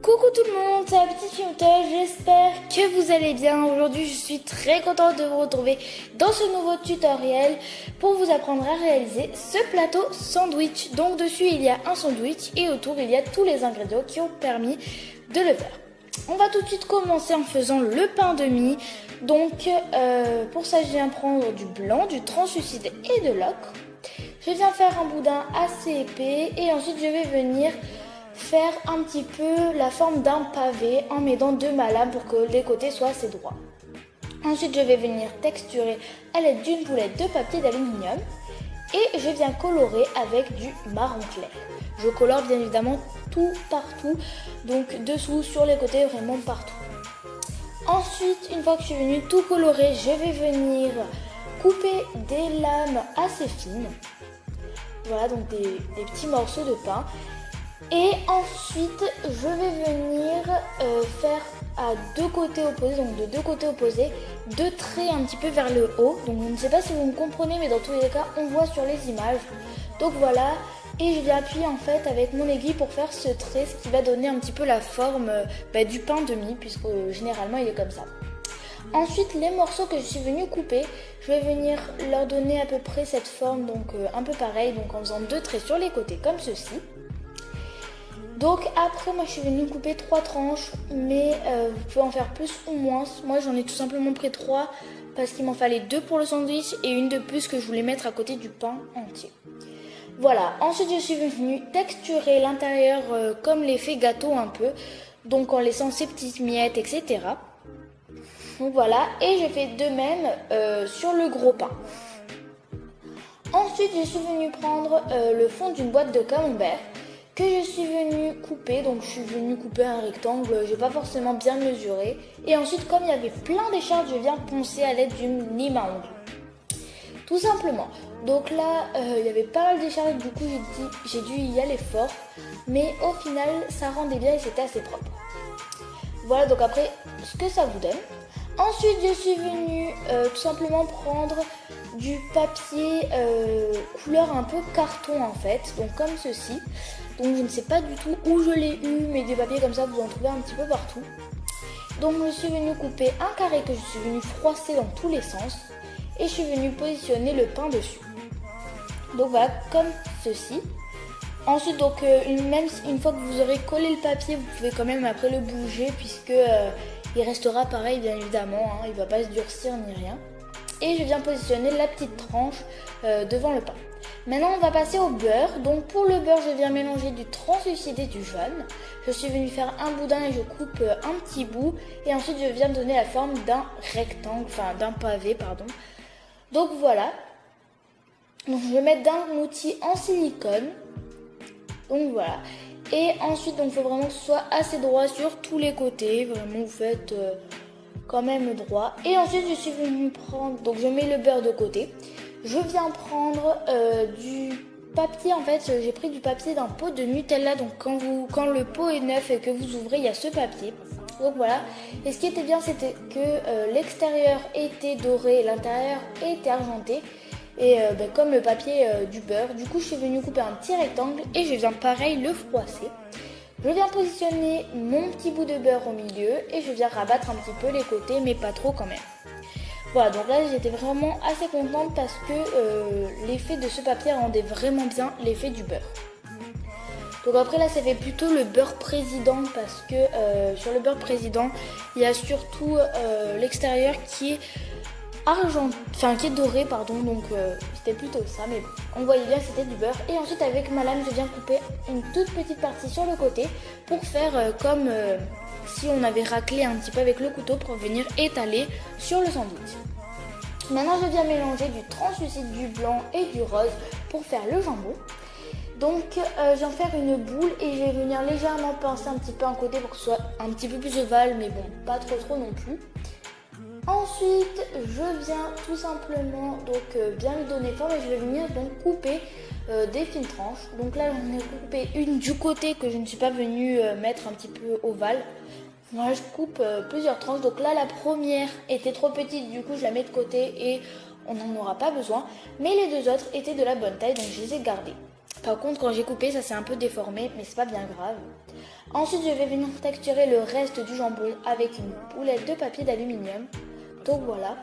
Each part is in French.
Coucou tout le monde, c'est la petite Fiona, j'espère que vous allez bien. Aujourd'hui je suis très contente de vous retrouver dans ce nouveau tutoriel pour vous apprendre à réaliser ce plateau sandwich. Donc dessus il y a un sandwich et autour il y a tous les ingrédients qui ont permis de le faire. On va tout de suite commencer en faisant le pain de mie. Donc pour ça je viens prendre du blanc, du translucide et de l'ocre. Je viens faire un boudin assez épais et ensuite je vais venir faire un petit peu la forme d'un pavé en mettant deux malames pour que les côtés soient assez droits. Ensuite, je vais venir texturer à l'aide d'une boulette de papier d'aluminium et je viens colorer avec du marron clair. Je colore bien évidemment tout partout, donc dessous, sur les côtés, vraiment partout. Ensuite, une fois que je suis venue tout colorer, je vais venir couper des lames assez fines. Voilà, donc des petits morceaux de pain. Et ensuite, je vais venir faire à deux côtés opposés, donc de deux côtés opposés, deux traits un petit peu vers le haut. Donc je ne sais pas si vous me comprenez, mais dans tous les cas, on voit sur les images. Donc voilà, et je viens appuyer en fait avec mon aiguille pour faire ce trait, ce qui va donner un petit peu la forme du pain de mie, puisque généralement il est comme ça. Ensuite, les morceaux que je suis venue couper, je vais venir leur donner à peu près cette forme, donc un peu pareil, donc en faisant deux traits sur les côtés comme ceci. Donc après moi je suis venue couper 3 tranches, mais vous pouvez en faire plus ou moins. Moi j'en ai tout simplement pris 3 parce qu'il m'en fallait 2 pour le sandwich et une de plus que je voulais mettre à côté du pain entier. Voilà, ensuite je suis venue texturer l'intérieur comme l'effet gâteau un peu, donc en laissant ces petites miettes, etc. Donc voilà, et je fais de même sur le gros pain. Ensuite je suis venue prendre le fond d'une boîte de camembert que je suis venue couper, donc je suis venue couper un rectangle, j'ai pas forcément bien mesuré. Et ensuite, comme il y avait plein d'écharpes, je viens poncer à l'aide d'une lime à ongles. Tout simplement. Donc là, il y avait pas mal d'écharpes, du coup j'ai dû y aller fort. Mais au final, ça rendait bien et c'était assez propre. Voilà donc après ce que ça vous donne. Ensuite, je suis venue tout simplement prendre du papier couleur un peu carton en fait, donc comme ceci. Donc je ne sais pas du tout où je l'ai eu, mais des papiers comme ça vous en trouvez un petit peu partout. Donc je suis venue couper un carré que je suis venue froisser dans tous les sens et je suis venue positionner le pain dessus. Donc voilà, comme ceci. Ensuite, donc même une fois que vous aurez collé le papier, vous pouvez quand même après le bouger puisque il restera pareil bien évidemment, hein, il ne va pas se durcir ni rien. Et je viens positionner la petite tranche devant le pain. Maintenant on va passer au beurre. Donc pour le beurre je viens mélanger du translucide et du jaune. Je suis venue faire un boudin et je coupe un petit bout. Et ensuite je viens donner la forme d'un rectangle, enfin d'un pavé pardon. Donc voilà. Donc je vais mettre d'un outil en silicone. Donc voilà. Et ensuite donc il faut vraiment que ce soit assez droit sur tous les côtés. Vraiment vous faites quand même droit. Et ensuite je suis venue prendre, donc je mets le beurre de côté. Je viens prendre du papier, en fait j'ai pris du papier d'un pot de Nutella. Donc quand le pot est neuf et que vous ouvrez, il y a ce papier. Donc voilà. Et ce qui était bien, c'était que l'extérieur était doré et l'intérieur était argenté. Et comme le papier du beurre. Du coup je suis venue couper un petit rectangle et je viens pareil le froisser. Je viens positionner mon petit bout de beurre au milieu et je viens rabattre un petit peu les côtés, mais pas trop quand même. Voilà, donc là j'étais vraiment assez contente parce que l'effet de ce papier rendait vraiment bien l'effet du beurre. Donc après là ça fait plutôt le beurre président parce que sur le beurre président il y a surtout l'extérieur qui est qui est doré pardon, donc c'était plutôt ça, mais bon, on voyait bien que c'était du beurre. Et ensuite avec ma lame je viens couper une toute petite partie sur le côté pour faire comme si on avait raclé un petit peu avec le couteau pour venir étaler sur le sandwich. Maintenant je viens mélanger du translucide, du blanc et du rose pour faire le jambon. Donc je viens faire une boule et je vais venir légèrement pincer un petit peu un côté pour que ce soit un petit peu plus ovale, mais bon, pas trop non plus. Ensuite, je viens tout simplement bien lui donner forme et je vais venir donc couper des fines tranches. Donc là, j'en ai coupé une du côté que je ne suis pas venue mettre un petit peu ovale. Moi, je coupe plusieurs tranches. Donc là, la première était trop petite, du coup, je la mets de côté et on n'en aura pas besoin. Mais les deux autres étaient de la bonne taille, donc je les ai gardées. Par contre, quand j'ai coupé, ça s'est un peu déformé, mais c'est pas bien grave. Ensuite, je vais venir texturer le reste du jambon avec une boulette de papier d'aluminium. Donc voilà.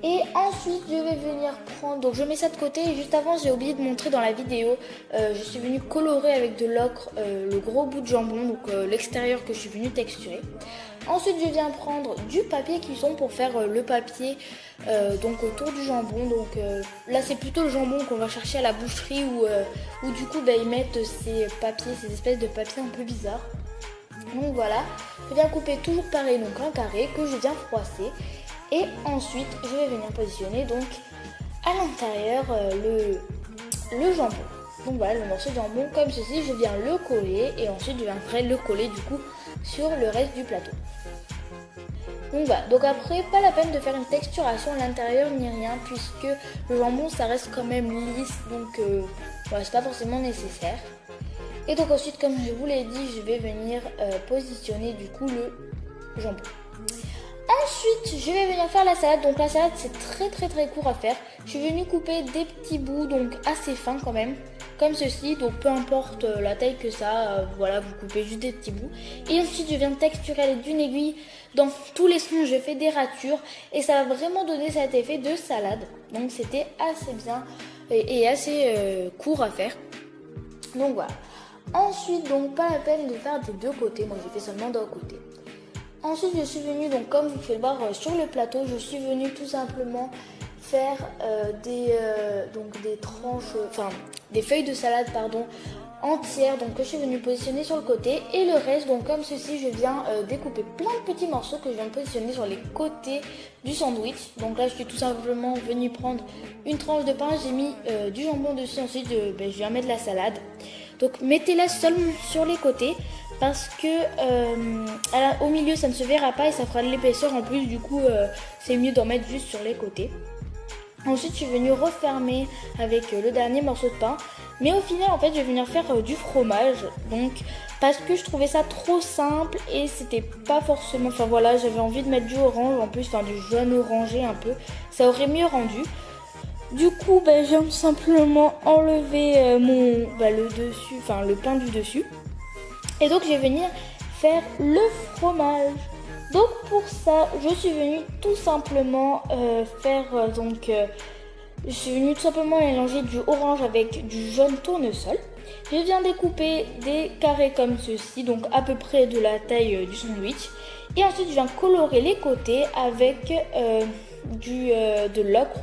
Et ensuite, je vais venir prendre... Donc je mets ça de côté. Et juste avant, j'ai oublié de montrer dans la vidéo. Je suis venue colorer avec de l'ocre le gros bout de jambon, donc l'extérieur que je suis venue texturer. Ensuite, je viens prendre du papier cuisson pour faire le papier donc autour du jambon. Donc là, c'est plutôt le jambon qu'on va chercher à la boucherie où du coup, ils mettent ces papiers, ces espèces de papiers un peu bizarres. Donc voilà, je viens couper toujours pareil, donc un carré que je viens froisser. Et ensuite, je vais venir positionner donc à l'intérieur le jambon. Donc voilà, le morceau de jambon comme ceci, je viens le coller et ensuite je viendrai le coller du coup sur le reste du plateau. Donc voilà, donc après, pas la peine de faire une texturation à l'intérieur ni rien puisque le jambon ça reste quand même lisse, donc voilà, c'est pas forcément nécessaire. Et donc ensuite, comme je vous l'ai dit, je vais venir positionner du coup le jambon. Ensuite, je vais venir faire la salade. Donc la salade, c'est très court à faire. Je suis venue couper des petits bouts, donc assez fins quand même, comme ceci. Donc peu importe la taille que ça, voilà, vous coupez juste des petits bouts. Et ensuite, je viens texturer avec d'une aiguille dans tous les sens. Je fais des ratures et ça va vraiment donner cet effet de salade. Donc c'était assez bien et assez court à faire. Donc voilà. Ensuite, donc pas la peine de faire des deux côtés. Moi, j'ai fait seulement d'un côté. Ensuite, je suis venue, donc comme vous pouvez le voir sur le plateau, je suis venue tout simplement faire des tranches, enfin des feuilles de salade pardon, entières, donc que je suis venue positionner sur le côté. Et le reste, donc comme ceci, je viens découper plein de petits morceaux que je viens positionner sur les côtés du sandwich. Donc là, je suis tout simplement venue prendre une tranche de pain, j'ai mis du jambon dessus, ensuite je viens mettre de la salade. Donc mettez-la seulement sur les côtés parce que au milieu ça ne se verra pas et ça fera de l'épaisseur en plus, du coup c'est mieux d'en mettre juste sur les côtés. Ensuite je suis venue refermer avec le dernier morceau de pain, mais au final en fait je vais venir faire du fromage, donc parce que je trouvais ça trop simple et c'était pas forcément, enfin voilà, j'avais envie de mettre du orange en plus, enfin du jaune orangé un peu, ça aurait mieux rendu. Du coup, je viens tout simplement enlever le dessus, enfin le pain du dessus. Et donc, je vais venir faire le fromage. Donc, pour ça, je suis venue tout simplement je suis venue tout simplement mélanger du orange avec du jaune tournesol. Je viens découper des carrés comme ceci, donc à peu près de la taille du sandwich. Et ensuite, je viens colorer les côtés avec de l'ocre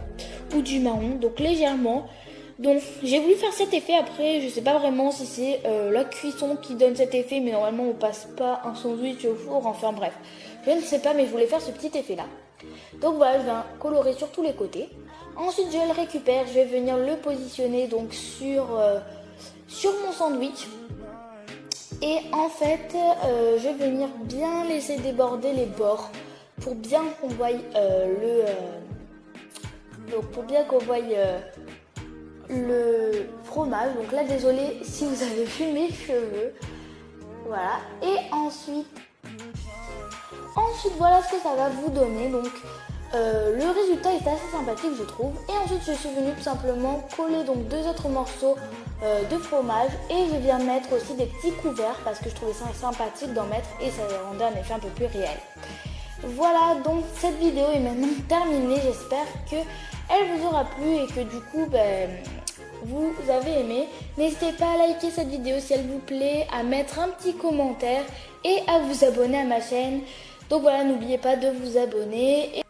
ou du marron, donc légèrement. Donc j'ai voulu faire cet effet. Après je sais pas vraiment si c'est la cuisson qui donne cet effet, mais normalement on passe pas un sandwich au four, enfin bref, je ne sais pas, mais je voulais faire ce petit effet là. Donc voilà, je viens colorer sur tous les côtés. Ensuite je le récupère, je vais venir le positionner donc sur mon sandwich. Et en fait je vais venir bien laisser déborder les bords pour bien qu'on voie le fromage. Donc là, désolé si vous avez vu mes cheveux. Voilà. Et ensuite, voilà ce que ça va vous donner. Donc le résultat est assez sympathique, je trouve. Et ensuite, je suis venue tout simplement coller donc 2 autres morceaux de fromage. Et je viens mettre aussi des petits couverts parce que je trouvais ça sympathique d'en mettre et ça rendait un effet un peu plus réel. Voilà, donc cette vidéo est maintenant terminée. J'espère qu'elle vous aura plu et que du coup vous avez aimé. N'hésitez pas à liker cette vidéo si elle vous plaît, à mettre un petit commentaire et à vous abonner à ma chaîne. Donc voilà, n'oubliez pas de vous abonner.